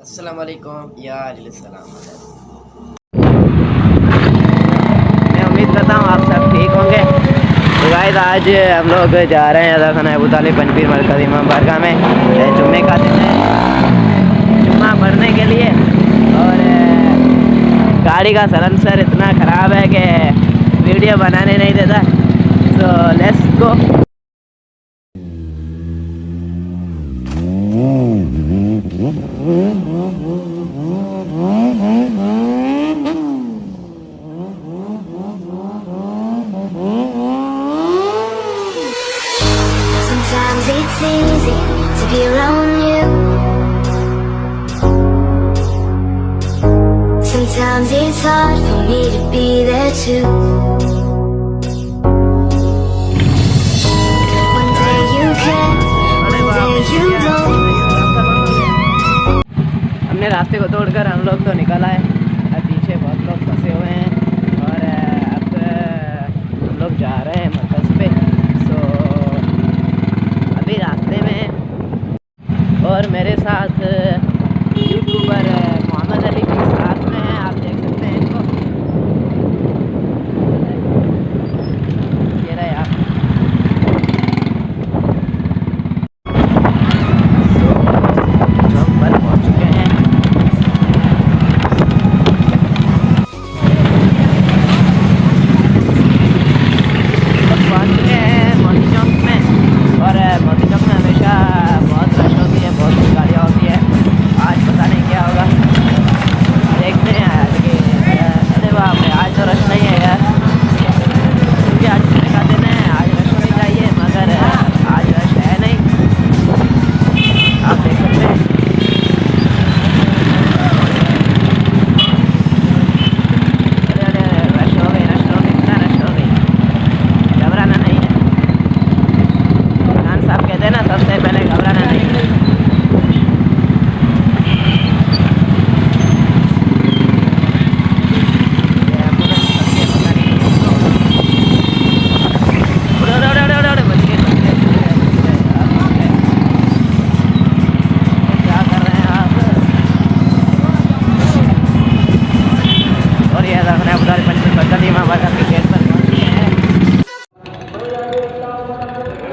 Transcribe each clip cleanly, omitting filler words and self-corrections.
अस्सलाम वालेकुम या सलाम। मैं उम्मीद करता हूँ आप सब ठीक होंगे। तो गाइस आज हम लोग जा रहे हैं अज़ा अबू तालिब पंजपीर मरकज़ इमाम बारगाह में जुम्मे का दिन है, जुम्मा पढ़ने के लिए। और गाड़ी का सलेंसर इतना ख़राब है कि वीडियो बनाने नहीं देता। So let's go. Sometimes it's easy to be around you. Sometimes it's hard for me to be there too. One day you care, one day you don't. हमने रास्ते को तोड़कर हम लोग तो निकल आए। पीछे बहुत लोग फंसे हुए हैं और अब हम लोग जा रहे हैं मरकज़ पे। सो अभी रास्ते में और मेरे साथ यूट्यूबर मोहम्मद अली भी साथ में हैं। आप देख सकते हैं इनको, ये रहे आप। हम पर पहुँच चुके हैं।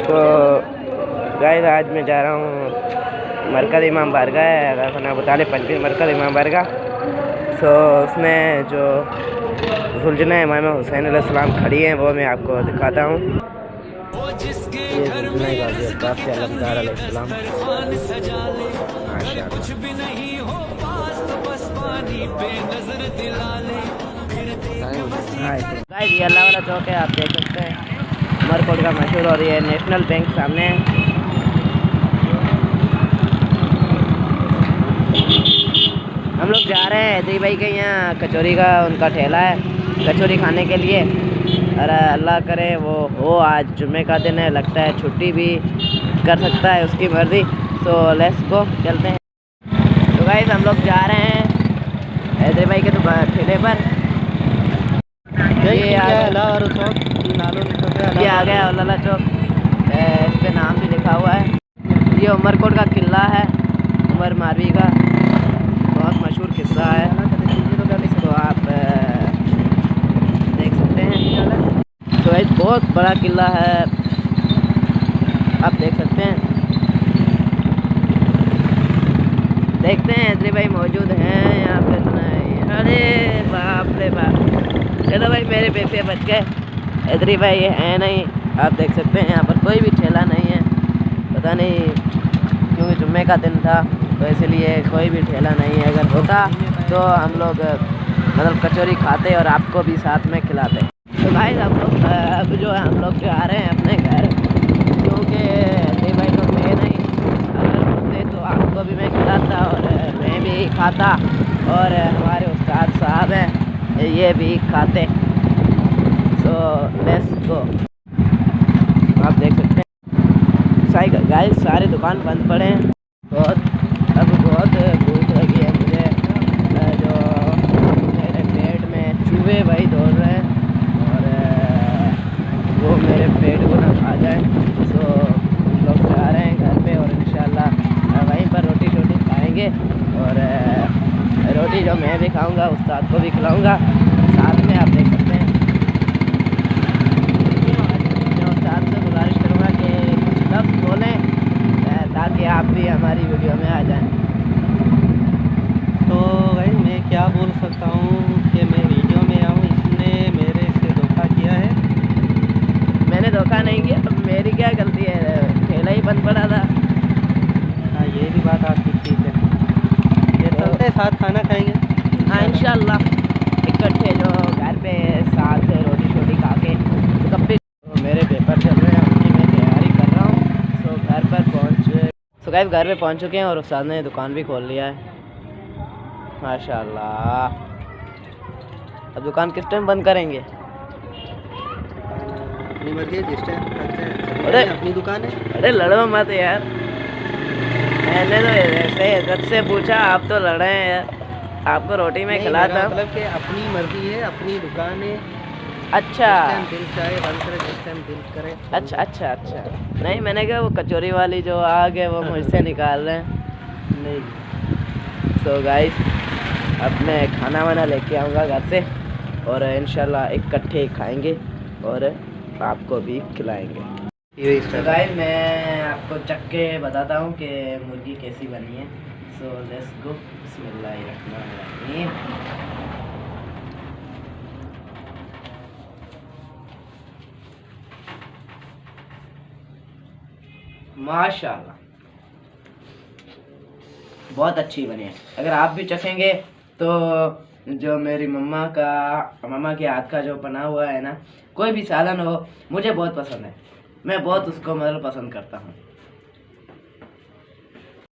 तो गाइस आज मैं जा रहा हूँ मरकज़ इमाम बारगाह है, अबू तालिब पंजपीर मरकज़ इमाम बारगाह। सो उसमें जो सुलझना इमाम हुसैन अलैहिस्सलाम खड़ी हैं वो मैं आपको दिखाता हूँ। ये अल्लाह वाला चौक है, आप देख सकते हैं उमरकोट का मशहूर। और ये नेशनल बैंक सामने है। हम लोग जा रहे हैं दी भाई के यहाँ कचौरी का उनका ठेला है, कचौरी खाने के लिए। और अल्लाह करे वो हो, आज जुम्मे का दिन है, लगता है छुट्टी भी कर सकता है, उसकी मर्ज़ी। तो लेट्स गो, चलते हैं। तो गाइस हम लोग जा रहे हैं हैदरी भाई के ठेले पर। ये आ गया औलाला चौक, इस पे नाम भी लिखा हुआ है। ये उमरकोट का किला है, उमर मारवी का बहुत मशहूर किस्सा है। तो आप देख सकते हैं। तो एक बहुत बड़ा किला है, आप देख सकते हैं। देखते हैं हैदरी भाई मौजूद हैं यहाँ पे। अरे बाप रे बाप, चलो भाई मेरे पैसे बच गए। हैदरी भाई है नहीं, आप देख सकते हैं यहाँ पर कोई भी ठेला नहीं है। पता नहीं क्योंकि जुम्मे का दिन था तो इसलिए कोई भी ठेला नहीं है। अगर होता तो हम लोग मतलब कचौरी खाते और आपको भी साथ में खिलाते। तो भाई हम लोग अब जो है हम लोग जा रहे हैं अपने घर, क्योंकि हैदरी भाई तो थे नहीं। अगर होते तो आपको भी मैं खिलाता और मैं भी खाता और हमारे उस्ताद साहब हैं ये भी खाते। तो लेट्स गो। आप देख सकते हैं गाइस सारे दुकान बंद पड़े हैं। अब बहुत भूख लगी है मुझे, जो मेरे पेट में चूहे भाई दौड़ रहे हैं और वो मेरे पेट को ना खा जाए। तो लोग जा रहे हैं घर पे और इंशाल्लाह वहीं पर रोटी शोटी खाएंगे और रोटी जो मैं भी खाऊंगा उस्ताद को भी खिलाऊंगा साथ में। आप देख सकते हैं मैं उस्ताद से गुजारिश करूँगा कि कुछ लफ्ज़ बोलें ताकि आप भी हमारी वीडियो में आ जाएं। तो भाई मैं क्या बोल सकता हूँ कि मैं वीडियो में आऊँ, इसने मेरे से धोखा किया है। मैंने धोखा नहीं किया, तो मेरी क्या गलती है, ठेला ही बंद पड़ा था। हाँ ये भी बात आपकी ठीक है। ये चलते साथ खाना खाएंगे। हाँ इंशाल्लाह इकट्ठे जो घर पे साथ रोटी शोटी खा के कब भी। तो मेरे पेपर चल रहे हैं, उनकी मैं तैयारी कर रहा हूँ। सो घर पर गाइस घर पे पहुँच चुके हैं और उस्ताद ने दुकान भी खोल लिया है माशाल्लाह। अब दुकान किस टाइम बंद करेंगे? अपनी मर्जी है, जिस टाइम अरे अपनी दुकान है। अरे लड़ो मत यार, मैंने तो ऐसे इज्जत से पूछा, आप तो लड़े हैं यार। आपको रोटी में खिलाता, मतलब कि अपनी मर्जी है, अपनी दुकान है। अच्छा जिस टाइम दिल चाहे बंद करे, जिस टाइम दिल करे। अच्छा अच्छा अच्छा। नहीं मैंने कहा वो कचौरी वाली जो आग है वो मुझसे निकाल रहे हैं। नहीं। सो गाइस अब मैं खाना वाना लेके आऊँगा घर से और इंशाल्लाह इकट्ठे खाएंगे और आपको भी खिलाएंगे। तो गाइस मैं आपको चख के बताता हूँ कि मुर्गी कैसी बनी है। So let's go. बिस्मिल्लाहिर्रहमानिर्रहीम। माशाल्लाह बहुत अच्छी बनी है। अगर आप भी चखेंगे तो जो मेरी मम्मा के हाथ का जो बना हुआ है ना, कोई भी सालन हो, मुझे बहुत पसंद है। मैं बहुत उसको मतलब पसंद करता हूँ।